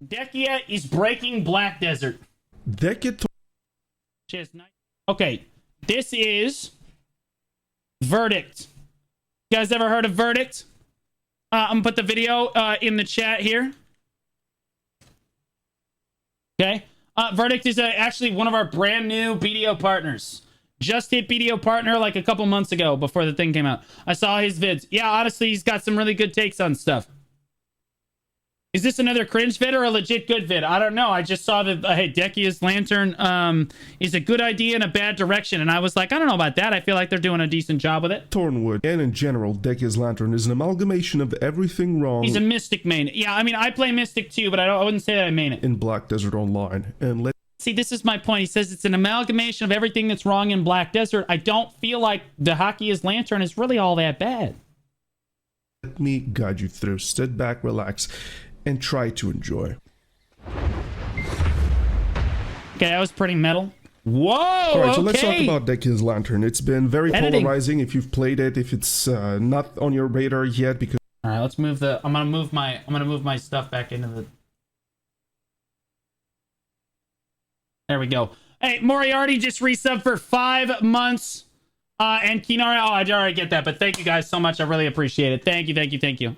Dehkia is breaking Black Desert. Dehkia. Okay, this is Verdict. You guys ever heard of Verdict? I'm gonna put the video in the chat here. Okay. Verdict is actually one of our brand new BDO partners. Just hit BDO partner like a couple months ago before the thing came out. I saw his vids. Yeah, honestly, he's got some really good takes on stuff. Is this another cringe vid or a legit good vid? I don't know. I just saw that, hey, Dehkia's Lantern is a good idea in a bad direction. And I was like, I don't know about that. I feel like they're doing a decent job with it. Thornwood, and in general, Dehkia's Lantern is an amalgamation of everything wrong. He's a Mystic main. Yeah, I mean, I play Mystic too, but I wouldn't say that I main it. In Black Desert Online. And see, this is my point. He says it's an amalgamation of everything that's wrong in Black Desert. I don't feel like Dehkia's Lantern is really all that bad. Let me guide you through. Sit back, relax, and try to enjoy. Okay, that was pretty metal. Whoa! All right, so let's talk about Dehkia's Lantern. It's been very polarizing if you've played it, if it's not on your radar yet, because... All right, let's move the... I'm gonna move my stuff back into the... There we go. Hey, Moriarty just resubbed for 5 months. And Kinara, oh, I already get that, but thank you guys so much. I really appreciate it. Thank you, thank you, thank you.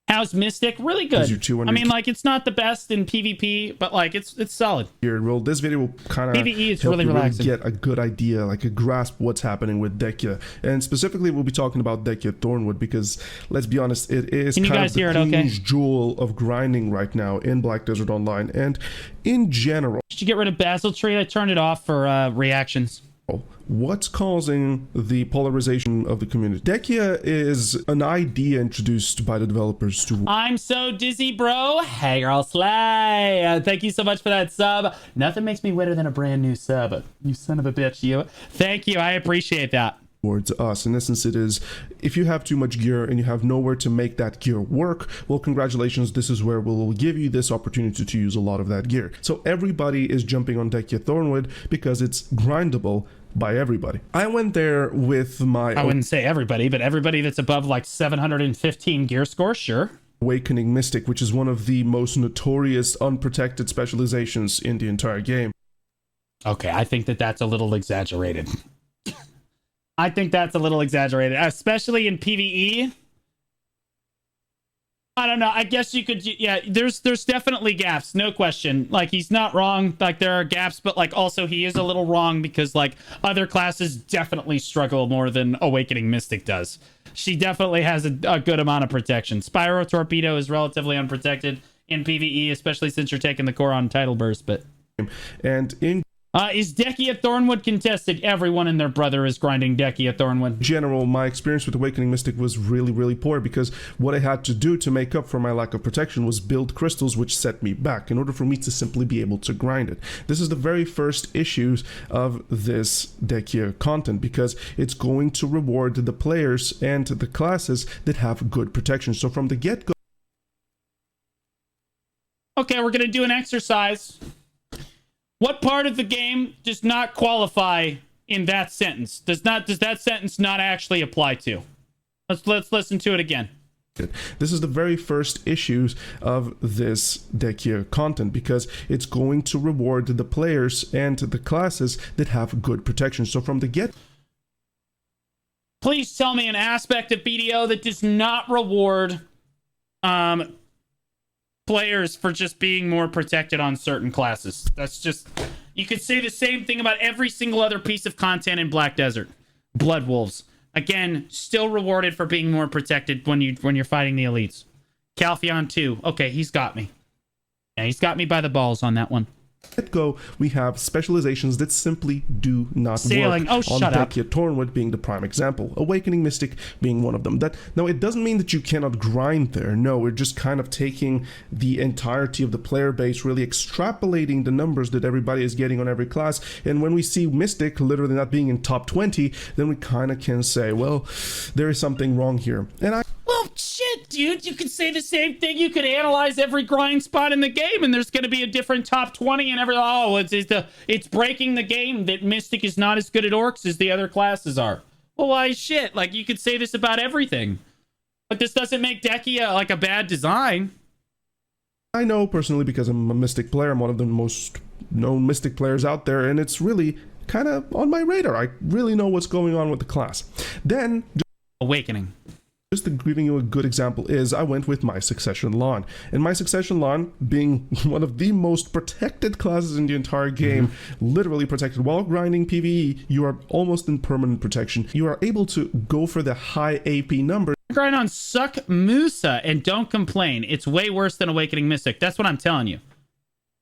How's Mystic? Really good. I mean, like, it's not the best in PvP, but like, it's solid. Here, well, this video will kind of PvE is really relaxing. Get a good idea, like a grasp what's happening with Dehkia, and specifically, we'll be talking about Dehkia Thornwood because, let's be honest, it is kind of the queen's jewel of grinding right now in Black Desert Online and in general. Did you get rid of Basil Tree? I turned it off for reactions. What's causing the polarization of the community? Dehkia is an idea introduced by the developers to... I'm so dizzy, bro. Hey, girl, slay. Thank you so much for that sub. Nothing makes me wetter than a brand new sub. You son of a bitch, you. Thank you. I appreciate that. Towards us. In essence, it is, if you have too much gear and you have nowhere to make that gear work, well, congratulations, this is where we'll give you this opportunity to use a lot of that gear. So everybody is jumping on Dehkia Thornwood because it's grindable by everybody. I went there with my... I wouldn't say everybody, but everybody that's above like 715 gear score, sure. Awakening Mystic, which is one of the most notorious unprotected specializations in the entire game. Okay, I think that that's a little exaggerated. I think that's a little exaggerated, especially in PvE. I don't know. I guess you could, yeah, there's definitely gaps, no question. Like, he's not wrong. Like, there are gaps, but like also he is a little wrong because like other classes definitely struggle more than Awakening Mystic does. She definitely has a good amount of protection. Spyro Torpedo is relatively unprotected in PvE, especially since you're taking the core on Tidal Burst, but... And in... is Dehkia Thornwood contested? Everyone and their brother is grinding Dehkia Thornwood. In general, my experience with Awakening Mystic was really, really poor because what I had to do to make up for my lack of protection was build crystals, which set me back in order for me to simply be able to grind it. This is the very first issues of this Dehkia content because it's going to reward the players and the classes that have good protection. So from the get-go... Okay, we're going to do an exercise. What part of the game does not qualify in that sentence? Does that sentence not actually apply to? Let's listen to it again. This is the very first issues of this Dehkia content because it's going to reward the players and the classes that have good protection. So from the get... Please tell me an aspect of BDO that does not reward players for just being more protected on certain classes. That's just... You could say the same thing about every single other piece of content in Black Desert. Blood Wolves. Again, still rewarded for being more protected when you're fighting the elites. Calpheon 2. Okay, he's got me. Yeah, he's got me by the balls on that one. Go, we have specializations that simply do not Sailing. work. Oh, shut up. Dehkia Thornwood being the prime example. Awakening Mystic being one of them. Now, it doesn't mean that you cannot grind there. No, we're just kind of taking the entirety of the player base, really extrapolating the numbers that everybody is getting on every class. And when we see Mystic literally not being in top 20, then we kind of can say, well, there is something wrong here. And well, shit, dude, you could say the same thing. You could analyze every grind spot in the game, and there's going to be a different top 20 and every... Oh, it's breaking the game that Mystic is not as good at orcs as the other classes are. Well, why shit? Like, you could say this about everything. But this doesn't make Dehkia like a bad design. I know personally because I'm a Mystic player. I'm one of the most known Mystic players out there, and it's really kind of on my radar. I really know what's going on with the class. Then, Awakening. just to giving you a good example is I went with my Succession Lawn. And my Succession Lawn, being one of the most protected classes in the entire game, literally protected. While grinding PvE, you are almost in permanent protection. You are able to go for the high AP numbers. Grind on Suck Musa and don't complain. It's way worse than Awakening Mystic. That's what I'm telling you.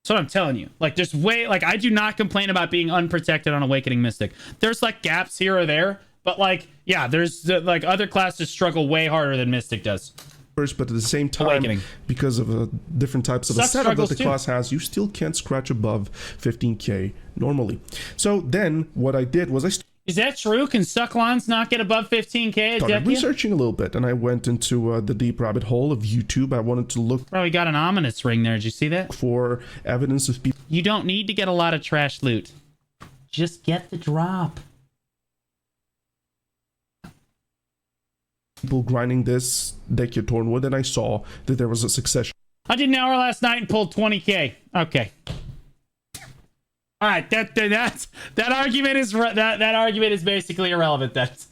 That's what I'm telling you. Like, there's way... Like, I do not complain about being unprotected on Awakening Mystic. There's, like, gaps here or there. But, like, yeah, there's, like, other classes struggle way harder than Mystic does. But at the same time, Awakening. because of different types of Suck a setup that the struggles too. class has, you still can't scratch above 15k normally. So then, what I did was I Is that true? Can Sucklons not get above 15k at started Dehkia? researching a little bit, and I went into the deep rabbit hole of YouTube. I wanted to look Bro, we got an ominous ring there. Did you see that? for evidence of You don't need to get a lot of trash loot. Just get the drop. people grinding this Dehkia Thornwood, and I saw that there was a succession I did an hour last night and pulled 20k. Okay. All right, that argument is that argument is basically irrelevant. That's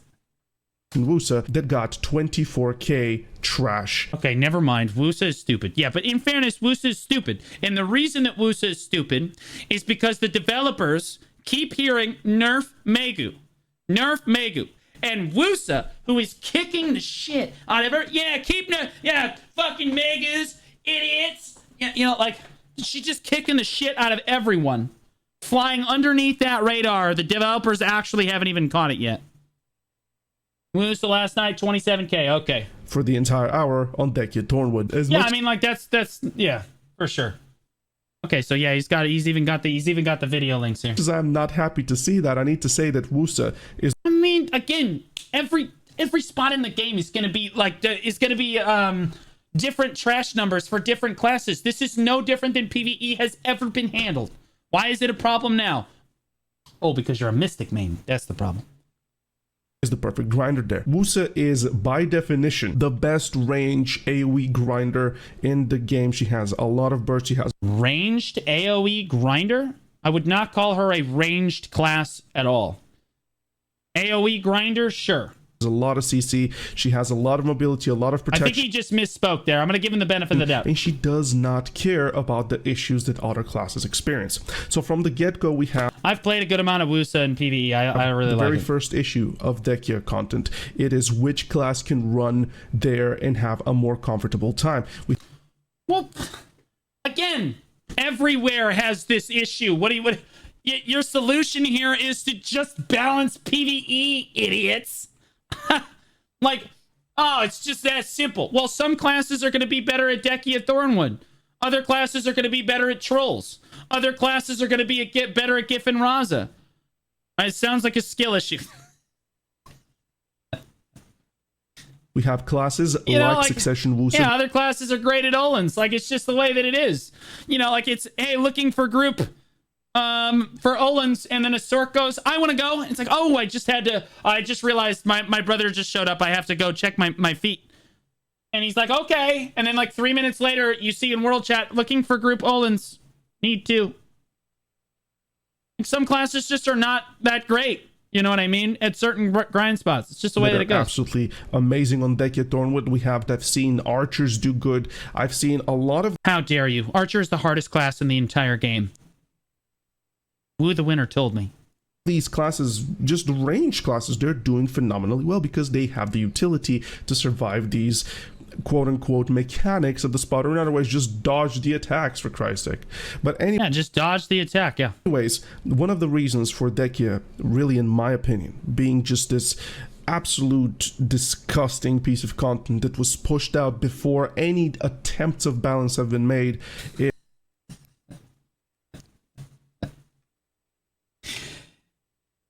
in Wusa that got 24k trash. okay. Never mind. Wusa is stupid. Yeah, but in fairness, Wusa is stupid, and the reason that Wusa is stupid is because the developers keep hearing nerf Megu, nerf Megu, and Wusa, who is kicking the shit out of her. Yeah, fucking Megus, idiots. Yeah, you know, like she's just kicking the shit out of everyone. Flying underneath that radar, the developers actually haven't even caught it yet. Wusa last night, 27k. Okay. For the entire hour on Dehkia Thornwood. As Yeah, much I mean, like that's yeah, for sure. Okay, so yeah, he's even got the video links here. as I'm not happy to see that, I need to say that Wusa is I mean, again, every spot in the game is gonna be like different trash numbers for different classes. This is no different than PvE has ever been handled. Why is it a problem now? Oh, because you're a Mystic main. That's the problem. the perfect grinder there. Wusa is by definition the best range AoE grinder in the game. She has a lot of burst. She has Ranged AoE grinder? I would not call her a ranged class at all. AoE grinder, sure. a lot of CC. She has a lot of mobility, a lot of I protection. think he just misspoke there. I'm going to give him the benefit of the doubt. And she does not care about the issues that other classes experience. So from the get-go, we have I've played a good amount of Wusa and PvE. I really the like very it. first issue of Dehkia content. It is which class can run there and have a more comfortable time. Well, again, everywhere has this issue. Your solution here is to just balance PvE, idiots. Like, oh, it's just that simple. Well, some classes are going to be better at Dehkia Thornwood. Other classes are going to be better at Trolls. Other classes are going to be better at Gif and Raza. It sounds like a skill issue. We have classes like Succession Wusa. Yeah, other classes are great at Olins. Like, it's just the way that it is. You know, like it's, hey, looking for group for Olins, and then a Sork goes, I want to go. It's like, oh, I just realized my brother just showed up. I have to go check my feet. And he's like, okay. And then like 3 minutes later, you see in World Chat, looking for group Olins. Need to. Like, some classes just are not that great. You know what I mean? At certain grind spots. It's just the way that it goes. Absolutely amazing on Dehkia Thornwood. I've seen archers do good. I've seen a lot of... How dare you? Archer is the hardest class in the entire game. Woo the winner told me. These classes, just range classes, they're doing phenomenally well because they have the utility to survive these quote-unquote mechanics of the spotter. In other words, just dodge the attacks, for Christ's sake. But Yeah, just dodge the attack, yeah. anyways, one of the reasons for Dehkia, really in my opinion, being just this absolute disgusting piece of content that was pushed out before any attempts of balance have been made is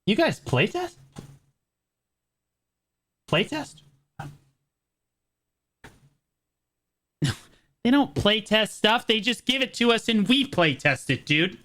You guys playtest? Playtest? They don't playtest stuff. They just give it to us and we playtest it, dude.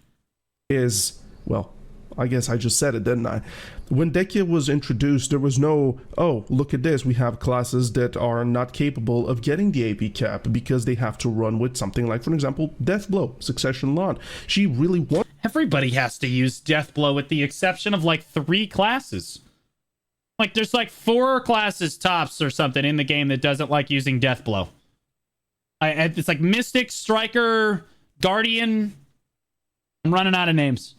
well, I guess I just said it, didn't I? when Dehkia was introduced, there was no, oh, look at this, we have classes that are not capable of getting the AP cap because they have to run with something like, for example, Deathblow, Succession Lawn. She really wanted... Everybody has to use Deathblow with the exception of like 3 classes. Like there's like 4 classes tops or something in the game that doesn't like using Deathblow. It's like Mystic, Striker, Guardian. I'm running out of names.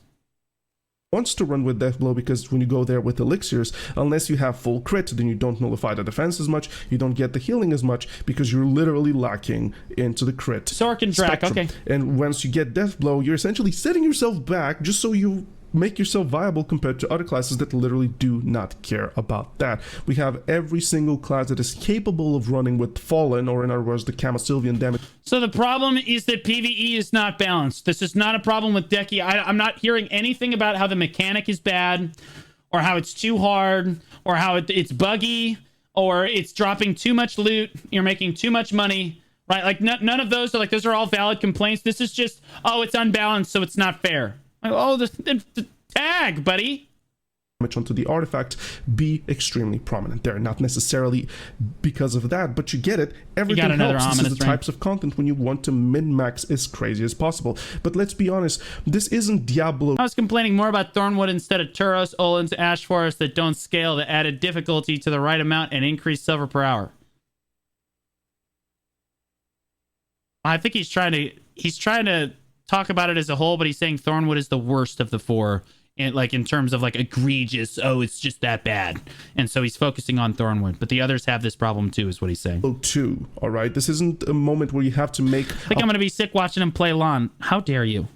Wants to run with Deathblow because when you go there with elixirs, unless you have full crit, then you don't nullify the defense as much, you don't get the healing as much because you're literally lacking into the crit. Sork and Drac, okay. And once you get Deathblow, you're essentially setting yourself back just so you make yourself viable compared to other classes that literally do not care about that. We have every single class that is capable of running with Fallen, or in other words, the Camasylvian damage. So the problem is that PvE is not balanced. This is not a problem with Dehkia. I'm not hearing anything about how the mechanic is bad, or how it's too hard, or how it's buggy, or it's dropping too much loot, you're making too much money, right? Like none of those are like, those are all valid complaints. This is just, oh, it's unbalanced, so it's not fair. Oh, the tag, buddy. Onto the artifact be extremely prominent there, not necessarily because of that, but you get it. Everything helps. This is the types of content when you want to min-max as crazy as possible. But let's be honest, this isn't Diablo. I was complaining more about Thornwood instead of Turos, Olins, Ash Forest that don't scale, that added difficulty to the right amount and increased silver per hour. I think he's trying to talk about it as a whole, but he's saying Thornwood is the worst of the 4, and like in terms of like egregious, oh, it's just that bad, and so he's focusing on Thornwood, but the others have this problem too, is what he's saying. Oh, too. All right, this isn't a moment where you have to make. I think I'm gonna be sick watching him play Lon. How dare you?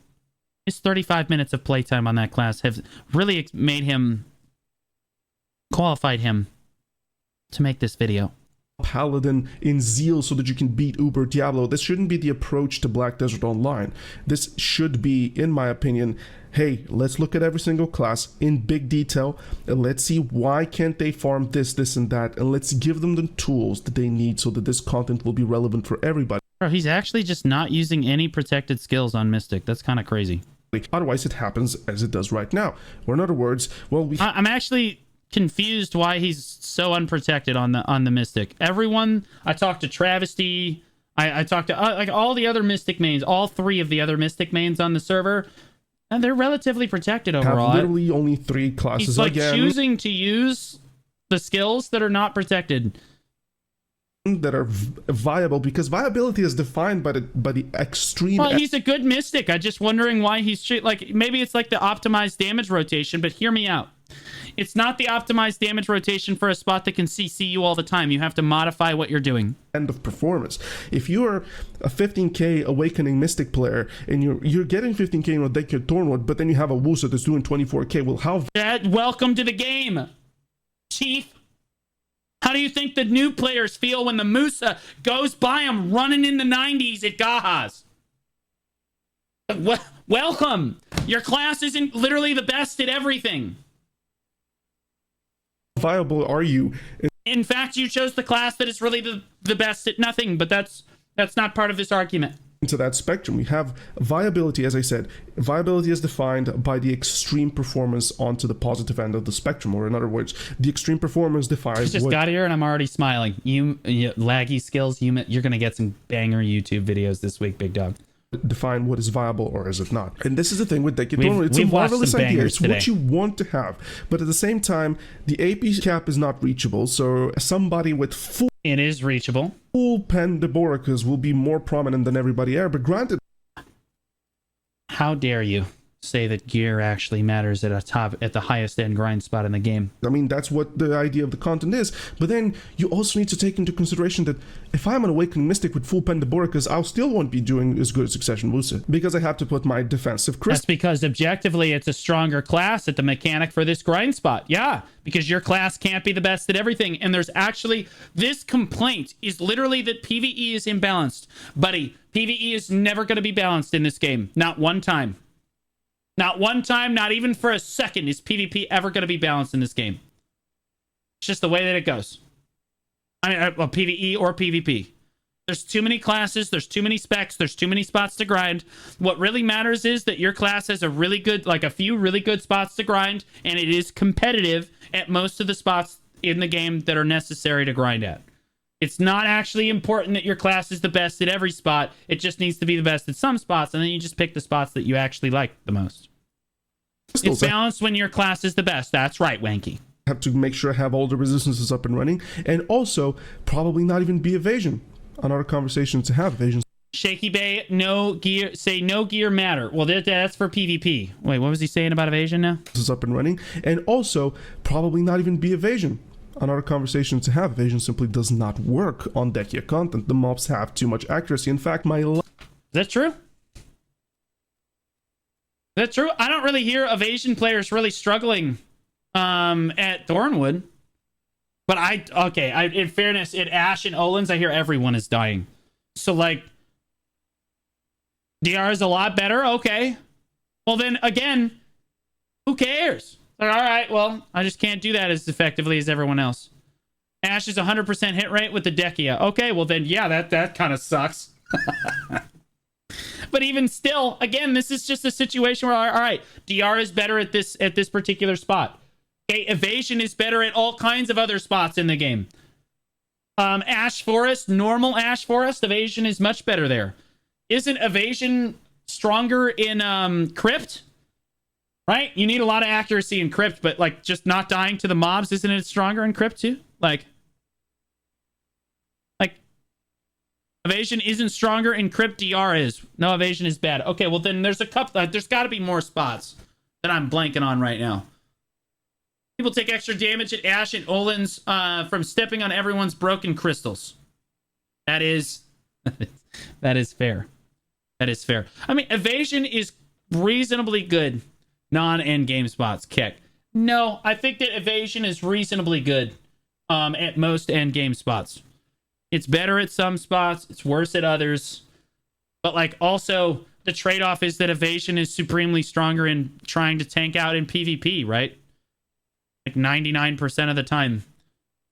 His 35 minutes of playtime on that class have really made him, qualified him to make this video. Paladin in zeal so that you can beat Uber Diablo. This shouldn't be the approach to Black Desert Online. This should be, in my opinion, hey, let's look at every single class in big detail and let's see why can't they farm this, this, and that, and let's give them the tools that they need so that this content will be relevant for everybody. Bro, he's actually just not using any protected skills on Mystic. That's kind of crazy. Otherwise, it happens as it does right now. Or in other words, well, I'm actually confused why he's so unprotected on the Mystic. Everyone I talked to, Travesty, I talked to like all the other Mystic mains, all 3 of the other Mystic mains on the server, and they're relatively protected overall. Have literally only 3 classes. He's like choosing to use the skills that are not protected, that are viable, because viability is defined by the extreme. Well, he's a good Mystic. I'm just wondering why he's like, maybe it's like the optimized damage rotation, but hear me out. It's not the optimized damage rotation for a spot that can CC you all the time. You have to modify what you're doing. End of performance. If you're a 15k Awakening Mystic player and you're getting 15k in a Dehkia Thornwood, but then you have a Wusa that's doing 24k, well, how... Welcome to the game, Chief. How do you think the new players feel when the Musa goes by them running in the 90s at Gahas? Welcome. Your class isn't literally the best at everything. Viable are you? In fact, you chose the class that is really the best at nothing, but that's not part of this argument. Into that spectrum, we have viability. As I said, viability is defined by the extreme performance onto the positive end of the spectrum, or in other words, the extreme performance defines. I just got here and I'm already smiling. You laggy skills. You're gonna get some banger YouTube videos this week, big dog. Define what is viable or is it not. And this is the thing with Dehkia Thornwood. It's a marvelous idea. It's what you want to have. But at the same time, the AP cap is not reachable. So somebody with full... It is reachable. Full Pandaboricas will be more prominent than everybody else. But granted... How dare you say that gear actually matters at the highest end grind spot in the game? I mean, that's what the idea of the content is. But then you also need to take into consideration that if I'm an Awakening Mystic with full Pandaboricas, I'll still won't be doing as good as Succession Wusa because I have to put my defensive crystal. That's because objectively it's a stronger class at the mechanic for this grind spot. Yeah, because your class can't be the best at everything. And there's actually, this complaint is literally that PvE is imbalanced. Buddy, PvE is never going to be balanced in this game. Not one time. Not one time, not even for a second, is PvP ever going to be balanced in this game. It's just the way that it goes. I mean, PvE or PvP. There's too many classes, there's too many specs, there's too many spots to grind. What really matters is that your class has a really good, like a few really good spots to grind, and it is competitive at most of the spots in the game that are necessary to grind at. It's not actually important that your class is the best at every spot. It just needs to be the best at some spots, and then you just pick the spots that you actually like the most. It's balanced when your class is the best. That's right, Wanky. Have to make sure I have all the resistances up and running, and also probably not even be evasion. Another conversation to have. Evasion. Shaky Bay, no gear. Say no gear matter. Well, that's for PvP. Wait, what was he saying about evasion now? This is up and running, and also probably not even be evasion. Another conversation to have. Evasion simply does not work on Dehkia content. The mobs have too much accuracy. In fact, is that true? Is that true? I don't really hear evasion players really struggling at Thornwood. But in fairness, at Ash and Olin's, I hear everyone is dying. So, like, DR is a lot better? Okay. Well, then, again, who cares? Like, all right, well, I just can't do that as effectively as everyone else. Ash is 100% hit rate with the Dehkia. Okay, well, then, yeah, that kind of sucks. But even still, again, this is just a situation where, all right, DR is better at this particular spot. Okay, evasion is better at all kinds of other spots in the game. Ash Forest, normal Ash Forest, evasion is much better there. Isn't evasion stronger in Crypt? Right? You need a lot of accuracy in Crypt, but like just not dying to the mobs, isn't it stronger in Crypt too? Like evasion isn't stronger in Crypt, DR is. No, evasion is bad. Okay, well then there's a couple, there's got to be more spots that I'm blanking on right now. People take extra damage at Ash and Olin's from stepping on everyone's broken crystals. That is fair. That is fair. I mean, evasion is reasonably good non-end game spots. Kick. No, I think that evasion is reasonably good at most end game spots. It's better at some spots. It's worse at others. But like also the trade-off is that evasion is supremely stronger in trying to tank out in PvP, right? Like 99% of the time.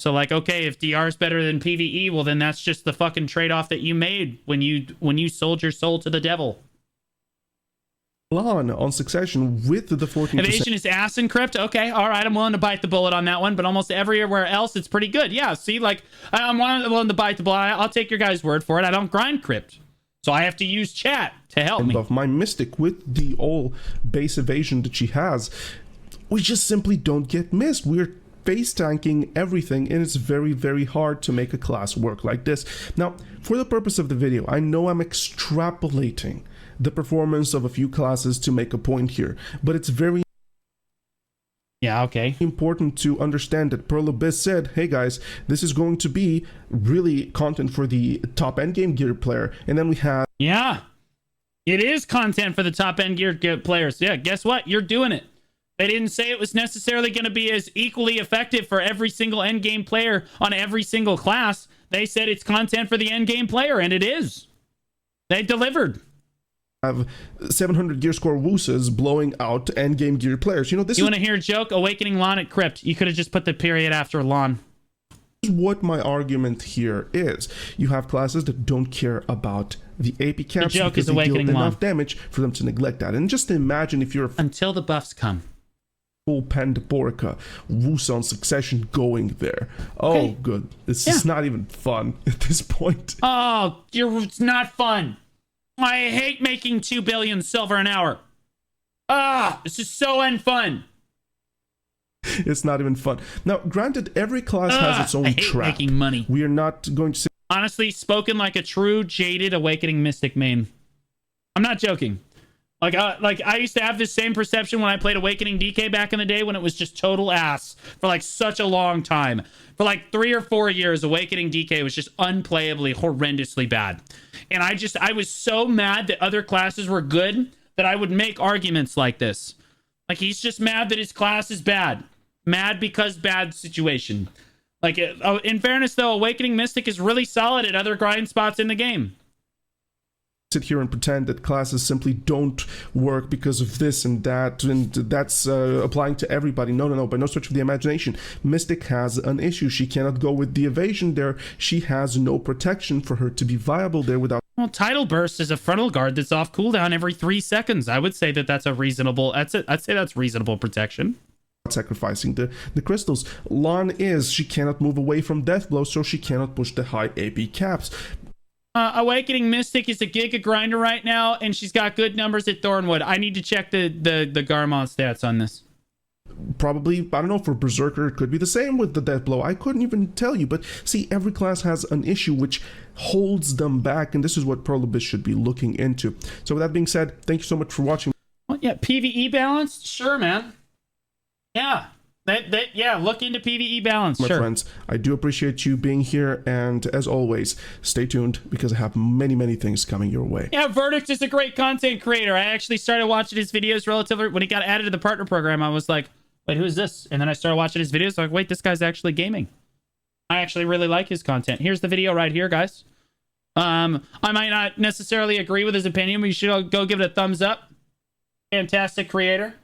So like, okay, if DR is better than PvE, well then that's just the fucking trade-off that you made when you sold your soul to the devil. On Succession with the 14%. Evasion is ass in Crypt. Okay, all right, I'm willing to bite the bullet on that one, but almost everywhere else it's pretty good. Yeah, see, like I'm willing to bite the bullet. I'll take your guys' word for it. I don't grind Crypt, so I have to use chat to help me. My Mystic with the all base evasion that she has, we just simply don't get missed. We're face tanking everything, and it's very, very hard to make a class work like this. Now, for the purpose of the video, I know I'm extrapolating the performance of a few classes to make a point here, but it's very important to understand that Pearl Abyss said, hey guys, this is going to be really content for the top end game gear player, and then we have it is content for the top end gear players. Yeah, guess what? You're doing it. They didn't say it was necessarily going to be as equally effective for every single end game player on every single class. They said it's content for the end game player, and it is. They delivered. Have 700 gear score woosas blowing out end game gear players. You know, you want to hear a joke? Awakening Lawn at Crypt. You could have just put the period after Lawn. This is what my argument here is. You have classes that don't care about the AP caps because they deal enough damage for them to neglect that. And just imagine if you're until the buffs come. Full Pandaporica, Woosa on Succession going there. Oh, good. This is not even fun at this point. Oh, it's not fun. I hate making 2 billion silver an hour. This is so unfun. It's not even fun. Now, granted, every class has its own trap. Making money. We are not going to say... Honestly, spoken like a true jaded Awakening Mystic main. I'm not joking. Like I used to have this same perception when I played Awakening DK back in the day when it was just total ass for like such a long time. For like 3 or 4 years, Awakening DK was just unplayably, horrendously bad. And I was so mad that other classes were good that I would make arguments like this. Like, he's just mad that his class is bad. Mad because bad situation. Like, in fairness, though, Awakening Mystic is really solid at other grind spots in the game. sit here and pretend that classes simply don't work because of this and that's applying to everybody. No, by no stretch of the imagination. Mystic has an issue. She cannot go with the evasion there. She has no protection for her to be viable there without. Well, Tidal Burst is a frontal guard that's off cooldown every 3 seconds. I would say that that's a reasonable. I'd say that's reasonable protection. Sacrificing the crystals. Lan she cannot move away from death blow, so she cannot push the high AP caps. Awakening Mystic is a Giga grinder right now, and she's got good numbers at Thornwood. I need to check the Garmon stats on this. Probably, I don't know, for Berserker, it could be the same with the death blow. I couldn't even tell you, but see, every class has an issue which holds them back, and this is what Pearl Abyss should be looking into. So with that being said, thank you so much for watching. Well, yeah, PvE balanced? Sure, man. Yeah. Yeah, look into PvE balance. My sure. friends, I do appreciate you being here, and as always, stay tuned because I have many things coming your way. Yeah, Verdict is a great content creator. I actually started watching his videos relatively when he got added to the partner program. I was like, wait, who is this? And then I started watching his videos. Like, wait, this guy's actually gaming. I actually really like his content. Here's the video right here, guys. I might not necessarily agree with his opinion, but you should go give it a thumbs up. Fantastic creator.